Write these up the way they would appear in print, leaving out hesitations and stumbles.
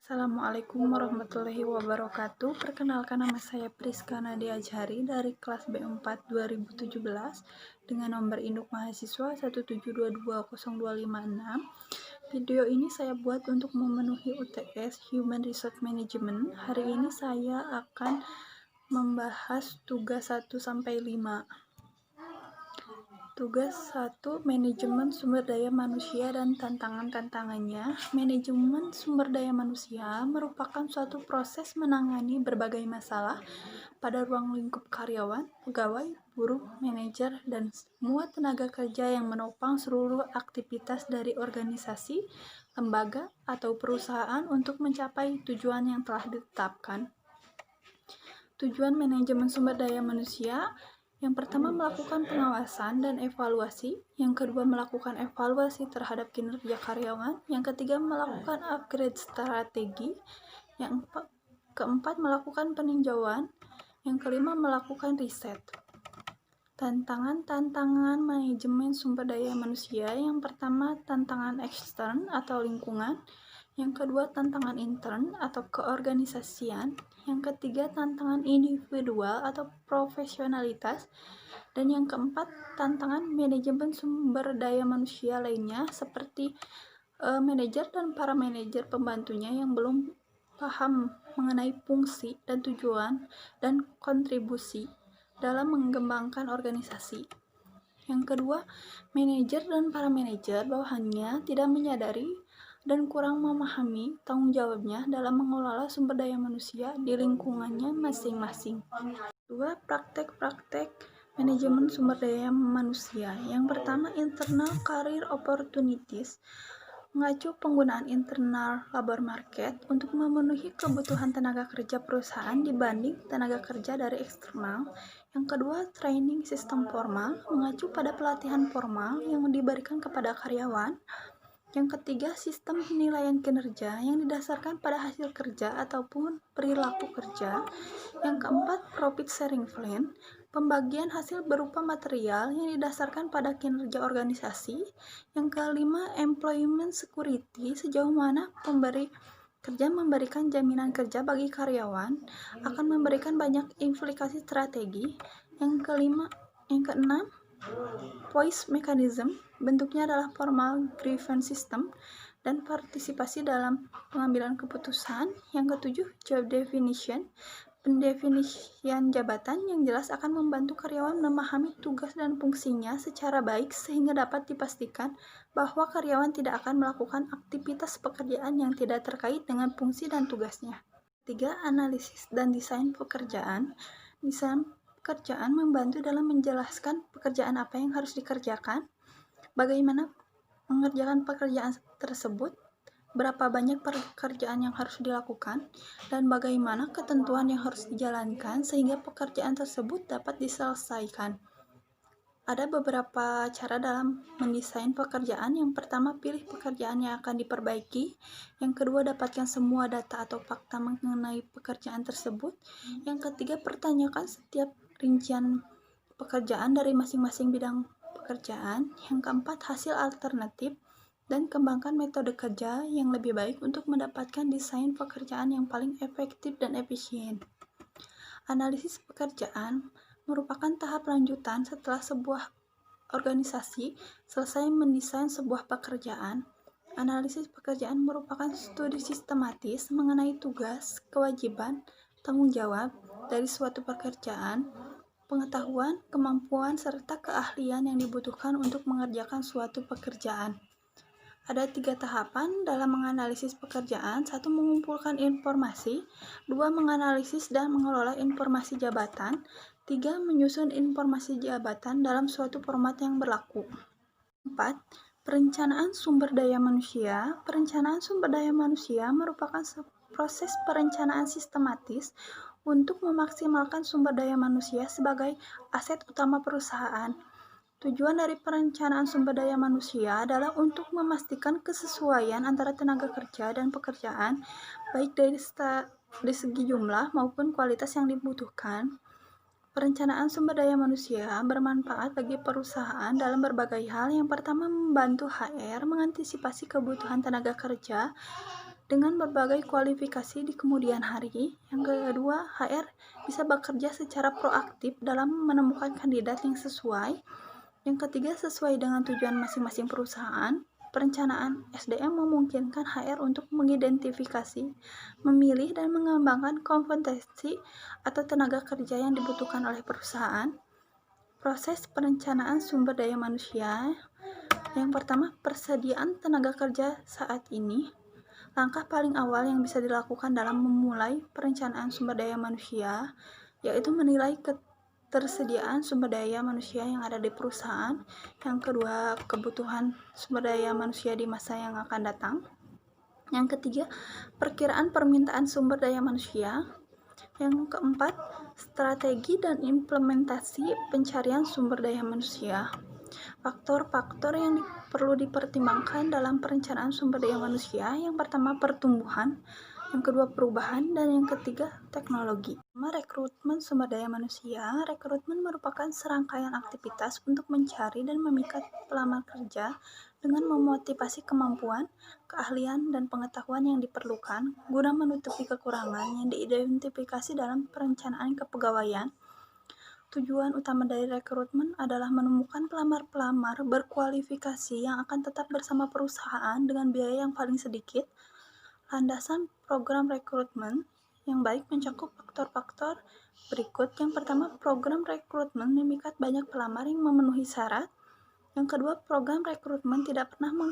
Assalamualaikum warahmatullahi wabarakatuh. Perkenalkan, nama saya Priska Nadia Azhari dari kelas B4 2017 dengan nomor induk mahasiswa 1722056. Video ini saya buat untuk memenuhi UTS Human Resource Management. Hari ini saya akan membahas tugas 1 sampai 5. Tugas 1, manajemen sumber daya manusia dan tantangan-tantangannya. Manajemen sumber daya manusia merupakan suatu proses menangani berbagai masalah pada ruang lingkup karyawan, pegawai, buruh, manajer, dan semua tenaga kerja yang menopang seluruh aktivitas dari organisasi, lembaga, atau perusahaan untuk mencapai tujuan yang telah ditetapkan. Tujuan manajemen sumber daya manusia: yang pertama, melakukan pengawasan dan evaluasi. Yang kedua, melakukan evaluasi terhadap kinerja karyawan. Yang ketiga, melakukan upgrade strategi. Yang keempat, melakukan peninjauan. Yang kelima, melakukan riset. Tantangan manajemen sumber daya manusia: yang pertama, tantangan ekstern atau lingkungan. Yang kedua, tantangan intern atau keorganisasian. Yang ketiga, tantangan individual atau profesionalitas. Dan yang keempat, tantangan manajemen sumber daya manusia lainnya seperti manajer dan para manajer pembantunya yang belum paham mengenai fungsi dan tujuan dan kontribusi dalam mengembangkan organisasi. Yang kedua, manajer dan para manajer bawahannya tidak menyadari dan kurang memahami tanggung jawabnya dalam mengelola sumber daya manusia di lingkungannya masing-masing. Dua, praktek-praktek manajemen sumber daya manusia. Yang pertama, internal career opportunities, mengacu penggunaan internal labor market untuk memenuhi kebutuhan tenaga kerja perusahaan dibanding tenaga kerja dari eksternal. Yang kedua, training sistem formal, mengacu pada pelatihan formal yang diberikan kepada karyawan. Yang ketiga, sistem penilaian kinerja yang didasarkan pada hasil kerja ataupun perilaku kerja. Yang keempat, profit sharing plan, pembagian hasil berupa material yang didasarkan pada kinerja organisasi. Yang kelima, employment security, sejauh mana pemberi kerja memberikan jaminan kerja bagi karyawan akan memberikan banyak implikasi strategi. Yang keenam, voice mechanism, bentuknya adalah formal grievance system dan partisipasi dalam pengambilan keputusan. Yang ketujuh, job definition, pendefinisian jabatan yang jelas akan membantu karyawan memahami tugas dan fungsinya secara baik sehingga dapat dipastikan bahwa karyawan tidak akan melakukan aktivitas pekerjaan yang tidak terkait dengan fungsi dan tugasnya. Tiga, analisis dan desain pekerjaan. Desain pekerjaan membantu dalam menjelaskan pekerjaan apa yang harus dikerjakan, bagaimana mengerjakan pekerjaan tersebut, berapa banyak pekerjaan yang harus dilakukan, dan bagaimana ketentuan yang harus dijalankan sehingga pekerjaan tersebut dapat diselesaikan. Ada beberapa cara dalam mendesain pekerjaan. Yang pertama, pilih pekerjaan yang akan diperbaiki. Yang kedua, dapatkan semua data atau fakta mengenai pekerjaan tersebut. Yang ketiga, pertanyakan setiap rincian pekerjaan dari masing-masing bidang pekerjaan. Yang keempat, hasil alternatif dan kembangkan metode kerja yang lebih baik untuk mendapatkan desain pekerjaan yang paling efektif dan efisien. Analisis pekerjaan merupakan tahap lanjutan setelah sebuah organisasi selesai mendesain sebuah pekerjaan. Analisis pekerjaan merupakan studi sistematis mengenai tugas, kewajiban, tanggung jawab dari suatu pekerjaan, pengetahuan, kemampuan, serta keahlian yang dibutuhkan untuk mengerjakan suatu pekerjaan. Ada 3 tahapan dalam menganalisis pekerjaan. 1. Mengumpulkan informasi. 2. Menganalisis dan mengelola informasi jabatan. 3. Menyusun informasi jabatan dalam suatu format yang berlaku. 4. Perencanaan sumber daya manusia. Perencanaan sumber daya manusia merupakan proses perencanaan sistematis untuk memaksimalkan sumber daya manusia sebagai aset utama perusahaan. Tujuan dari perencanaan sumber daya manusia adalah untuk memastikan kesesuaian antara tenaga kerja dan pekerjaan, baik dari segi jumlah maupun kualitas yang dibutuhkan. Perencanaan sumber daya manusia bermanfaat bagi perusahaan dalam berbagai hal. Yang pertama, membantu HR mengantisipasi kebutuhan tenaga kerja dengan berbagai kualifikasi di kemudian hari. Yang kedua, HR bisa bekerja secara proaktif dalam menemukan kandidat yang sesuai. Yang ketiga, sesuai dengan tujuan masing-masing perusahaan. Perencanaan SDM memungkinkan HR untuk mengidentifikasi, memilih, dan mengembangkan kompetensi atau tenaga kerja yang dibutuhkan oleh perusahaan. Proses perencanaan sumber daya manusia. Yang pertama, persediaan tenaga kerja saat ini. Langkah paling awal yang bisa dilakukan dalam memulai perencanaan sumber daya manusia yaitu menilai ketersediaan sumber daya manusia yang ada di perusahaan. Yang kedua, kebutuhan sumber daya manusia di masa yang akan datang. Yang ketiga, perkiraan permintaan sumber daya manusia. Yang keempat, strategi dan implementasi pencarian sumber daya manusia. Faktor-faktor yang perlu dipertimbangkan dalam perencanaan sumber daya manusia. Yang pertama, pertumbuhan. Yang kedua, perubahan. Dan yang ketiga, teknologi. Rekrutmen sumber daya manusia. Rekrutmen merupakan serangkaian aktivitas untuk mencari dan memikat pelamar kerja dengan memotivasi kemampuan, keahlian, dan pengetahuan yang diperlukan guna menutupi kekurangan yang diidentifikasi dalam perencanaan kepegawaian. Tujuan utama dari rekrutmen adalah menemukan pelamar-pelamar berkualifikasi yang akan tetap bersama perusahaan dengan biaya yang paling sedikit. Landasan program rekrutmen yang baik mencakup faktor-faktor berikut. Yang pertama, program rekrutmen memikat banyak pelamar yang memenuhi syarat. Yang kedua, program rekrutmen tidak pernah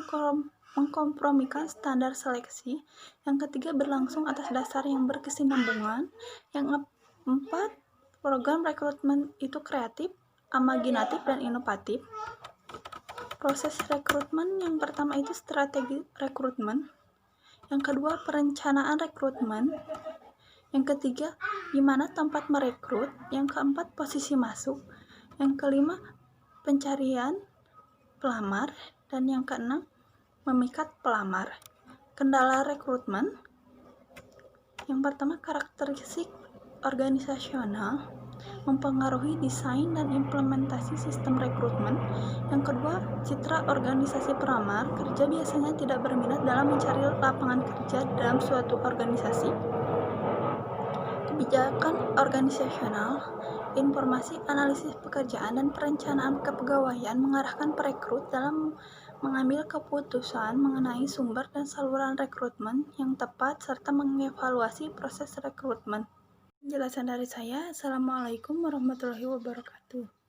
mengkompromikan standar seleksi. Yang ketiga, berlangsung atas dasar yang berkesinambungan. Yang keempat, program rekrutmen itu kreatif, imaginatif, dan inovatif. Proses rekrutmen yang pertama itu strategi rekrutmen. Yang kedua, perencanaan rekrutmen. Yang ketiga, di mana tempat merekrut. Yang keempat, posisi masuk. Yang kelima, pencarian pelamar. Dan yang keenam, memikat pelamar. Kendala rekrutmen. Yang pertama, karakteristik organisasional mempengaruhi desain dan implementasi sistem rekrutmen. Yang kedua, citra organisasi pelamar kerja biasanya tidak berminat dalam mencari lapangan kerja dalam suatu organisasi. Kebijakan organisasional, informasi analisis pekerjaan, dan perencanaan kepegawaian mengarahkan perekrut dalam mengambil keputusan mengenai sumber dan saluran rekrutmen yang tepat serta mengevaluasi proses rekrutmen. Penjelasan dari saya. Assalamualaikum warahmatullahi wabarakatuh.